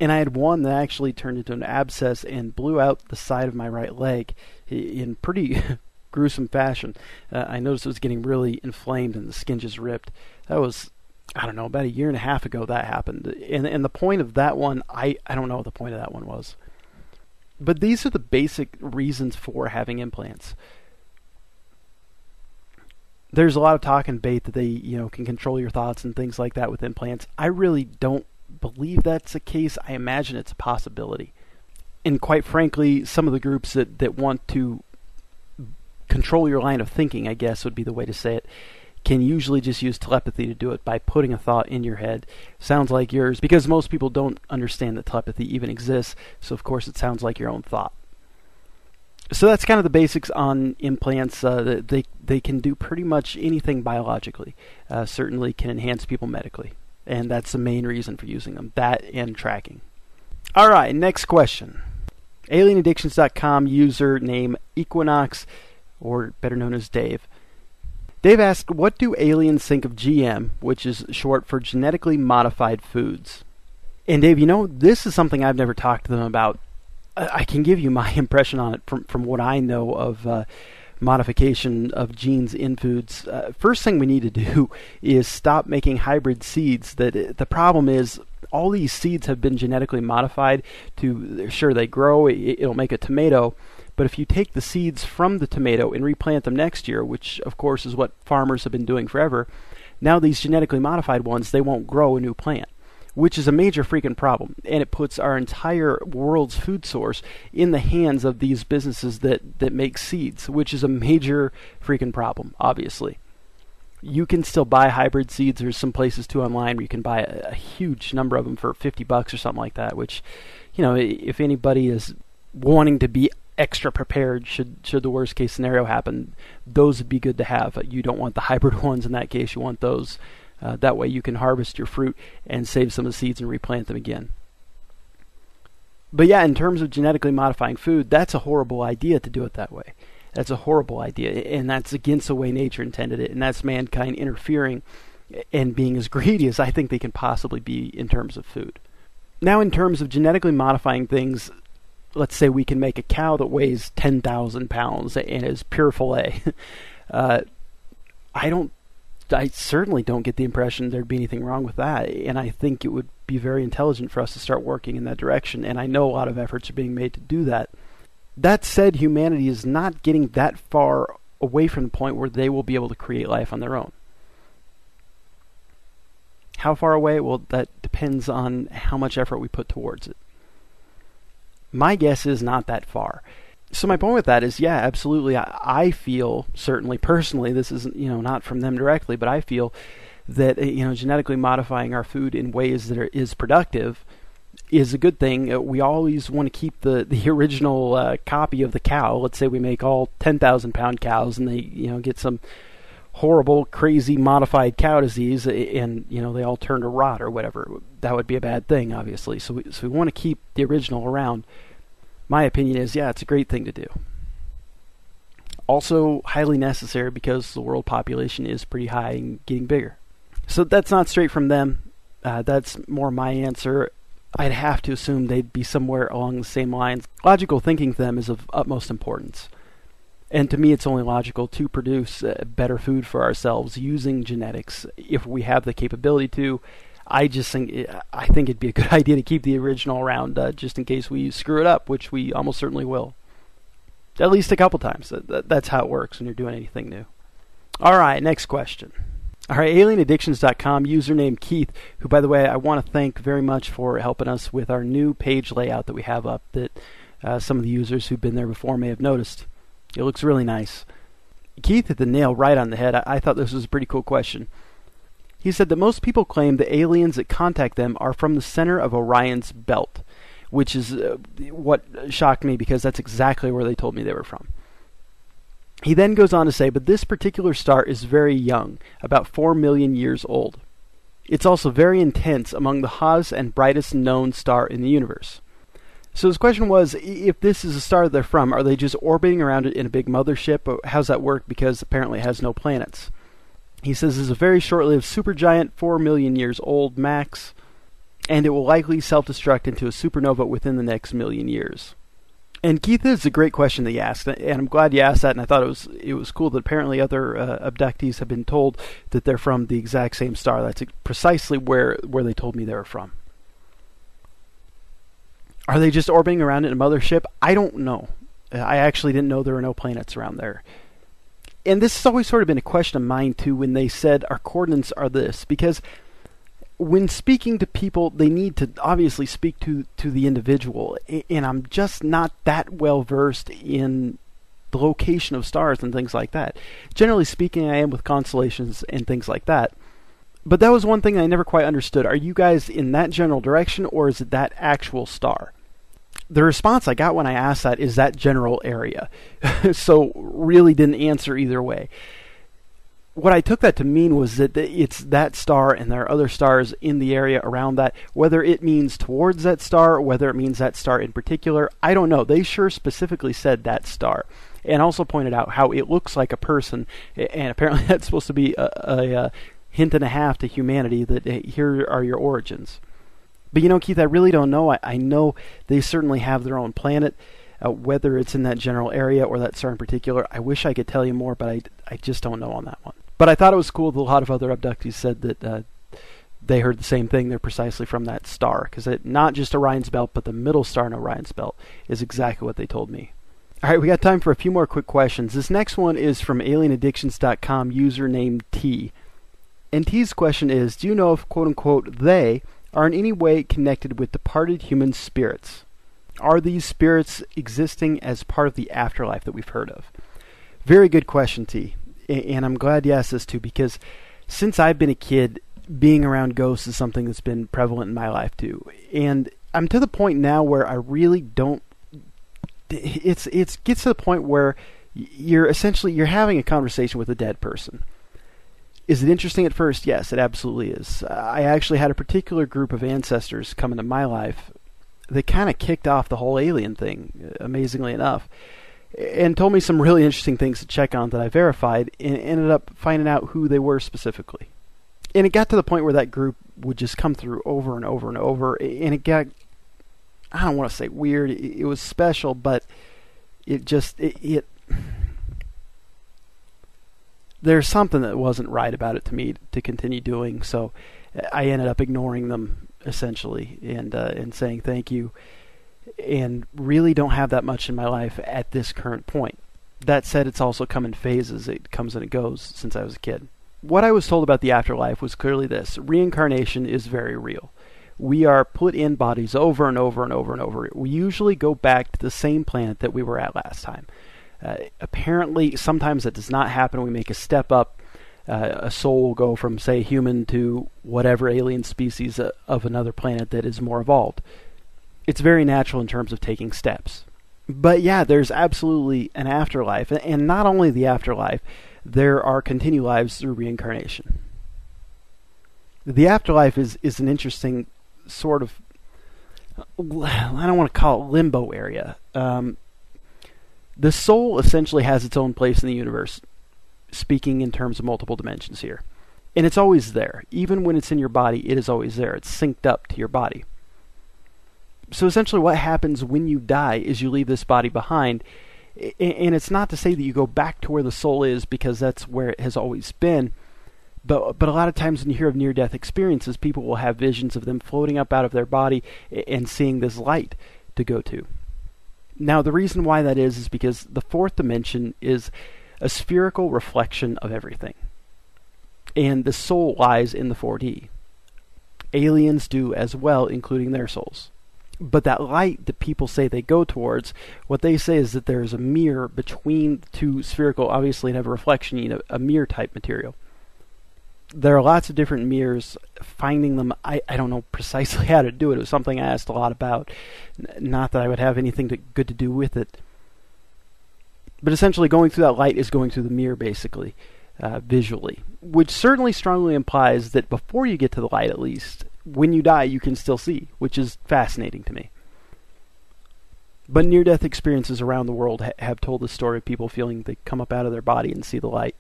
And I had one that actually turned into an abscess and blew out the side of my right leg in pretty gruesome fashion. I noticed it was getting really inflamed and the skin just ripped. That was, I don't know, about a year and a half ago that happened. And the point of that one, I don't know what the point of that one was. But these are the basic reasons for having implants. There's a lot of talk and bait that they, can control your thoughts and things like that with implants. I really don't believe that's the case. I imagine it's a possibility. And quite frankly, some of the groups that want to control your line of thinking, I guess would be the way to say it, can usually just use telepathy to do it by putting a thought in your head. Sounds like yours, because most people don't understand that telepathy even exists, so of course it sounds like your own thought. So that's kind of the basics on implants. They can do pretty much anything biologically. Certainly can enhance people medically. And that's the main reason for using them. That and tracking. All right, next question. Alienaddictions.com username Equinox, or better known as Dave. Dave asked, what do aliens think of GM, which is short for genetically modified foods? And Dave, this is something I've never talked to them about. I can give you my impression on it from what I know of modification of genes in foods. First thing we need to do is stop making hybrid seeds. The problem is all these seeds have been genetically modified to, sure, they grow, it'll make a tomato, but if you take the seeds from the tomato and replant them next year, which of course is what farmers have been doing forever, now these genetically modified ones, they won't grow a new plant, which is a major freaking problem. And it puts our entire world's food source in the hands of these businesses that make seeds, which is a major freaking problem, obviously. You can still buy hybrid seeds. There's some places too online where you can buy a huge number of them for $50 or something like that, which, if anybody is wanting to be extra prepared should the worst case scenario happen, those would be good to have. You don't want the hybrid ones in that case. You want those. That way you can harvest your fruit and save some of the seeds and replant them again. But yeah, in terms of genetically modifying food, that's a horrible idea to do it that way. That's a horrible idea, and that's against the way nature intended it, and that's mankind interfering and being as greedy as I think they can possibly be in terms of food. Now, in terms of genetically modifying things, let's say we can make a cow that weighs 10,000 pounds and is pure filet. I certainly don't get the impression there'd be anything wrong with that, and I think it would be very intelligent for us to start working in that direction, and I know a lot of efforts are being made to do that. That said, humanity is not getting that far away from the point where they will be able to create life on their own. How far away? Well, that depends on how much effort we put towards it. My guess is not that far. So my point with that is, yeah, absolutely. I feel, certainly personally, this isn't, not from them directly, but I feel that, genetically modifying our food in ways that is productive is a good thing. We always want to keep the original copy of the cow. Let's say we make all 10,000 pound cows and they, get some horrible, crazy modified cow disease and, they all turn to rot or whatever. That would be a bad thing, obviously. So we want to keep the original around. My opinion is, yeah, it's a great thing to do. Also highly necessary because the world population is pretty high and getting bigger. So that's not straight from them. That's more my answer. I'd have to assume they'd be somewhere along the same lines. Logical thinking to them is of utmost importance. And to me, it's only logical to produce better food for ourselves using genetics if we have the capability to. I think it'd be a good idea to keep the original around just in case we screw it up, which we almost certainly will. At least a couple times. That's how it works when you're doing anything new. All right, next question. All right, AlienAddictions.com, username Keith, who, by the way, I want to thank very much for helping us with our new page layout that we have up that some of the users who've been there before may have noticed. It looks really nice. Keith hit the nail right on the head. I thought this was a pretty cool question. He said that most people claim the aliens that contact them are from the center of Orion's belt, which is what shocked me because that's exactly where they told me they were from. He then goes on to say, but this particular star is very young, about 4 million years old. It's also very intense, among the hottest and brightest known star in the universe. So his question was, if this is a star they're from, are they just orbiting around it in a big mothership? Or how's that work? Because apparently it has no planets. He says it's a very short-lived supergiant, 4 million years old max. and it will likely self-destruct into a supernova within the next million years. And Keith, this is a great question that you asked, and I'm glad you asked that, and I thought it was cool that apparently other abductees have been told that they're from the exact same star. That's precisely where they told me they were from. Are they just orbiting around in a mothership? I don't know. I actually didn't know there were no planets around there. And this has always sort of been a question of mine, too, when they said our coordinates are this, because when speaking to people, they need to obviously speak to the individual, and I'm just not that well versed in the location of stars and things like that. Generally speaking, I am with constellations and things like that. But that was one thing I never quite understood. Are you guys in that general direction, or is it that actual star? The response I got when I asked that is that general area. So really didn't answer either way. What I took that to mean was that it's that star and there are other stars in the area around that. Whether it means towards that star, whether it means that star in particular, I don't know. They sure specifically said that star. And also pointed out how it looks like a person. And apparently that's supposed to be a hint and a half to humanity that here are your origins. But Keith, I really don't know. I know they certainly have their own planet. Whether it's in that general area or that star in particular, I wish I could tell you more, but I just don't know on that one. But I thought it was cool that a lot of other abductees said that they heard the same thing. They're precisely from that star, because not just Orion's Belt, but the middle star in Orion's Belt is exactly what they told me. All right, we got time for a few more quick questions. This next one is from AlienAddictions.com, username T. And T's question is, do you know if, quote-unquote, they are in any way connected with departed human spirits? Are these spirits existing as part of the afterlife that we've heard of? Very good question, T. And I'm glad you asked this too, because since I've been a kid, being around ghosts is something that's been prevalent in my life too. And I'm to the point now where I really don't. It gets to the point where you're having a conversation with a dead person. Is it interesting at first? Yes, it absolutely is. I actually had a particular group of ancestors come into my life that kind of kicked off the whole alien thing, amazingly enough, and told me some really interesting things to check on that I verified, and ended up finding out who they were specifically. And it got to the point where that group would just come through over and over and over, and it got, I don't want to say weird, it was special, but there's something that wasn't right about it to me to continue doing, so I ended up ignoring them, essentially, and saying thank you, and really don't have that much in my life at this current point. That said, it's also come in phases. It comes and it goes since I was a kid. What I was told about the afterlife was clearly this: reincarnation is very real. We are put in bodies over and over and over and over. We usually go back to the same planet that we were at last time. Apparently, sometimes that does not happen. We make a step up. A soul will go from, say, human to whatever alien species of another planet that is more evolved. It's very natural in terms of taking steps. But yeah, there's absolutely an afterlife. And not only the afterlife, there are continued lives through reincarnation. The afterlife is an interesting sort of, I don't want to call it limbo area. The soul essentially has its own place in the universe, speaking in terms of multiple dimensions here. And it's always there. Even when it's in your body, it is always there. It's synced up to your body. So essentially what happens when you die is you leave this body behind. And it's not to say that you go back to where the soul is, because that's where it has always been. But a lot of times when you hear of near-death experiences, people will have visions of them floating up out of their body and seeing this light to go to. Now, the reason why that is because the fourth dimension is a spherical reflection of everything. And the soul lies in the 4D. Aliens do as well, including their souls. But that light that people say they go towards, what they say is that there is a mirror between the two spherical, obviously to have a reflection, you need a mirror type material. There are lots of different mirrors. Finding them, I don't know precisely how to do it. It was something I asked a lot about. Not that I would have anything good to do with it. But essentially going through that light is going through the mirror, basically, visually. Which certainly strongly implies that before you get to the light, at least, when you die, you can still see, which is fascinating to me. But near-death experiences around the world have told the story of people feeling they come up out of their body and see the light.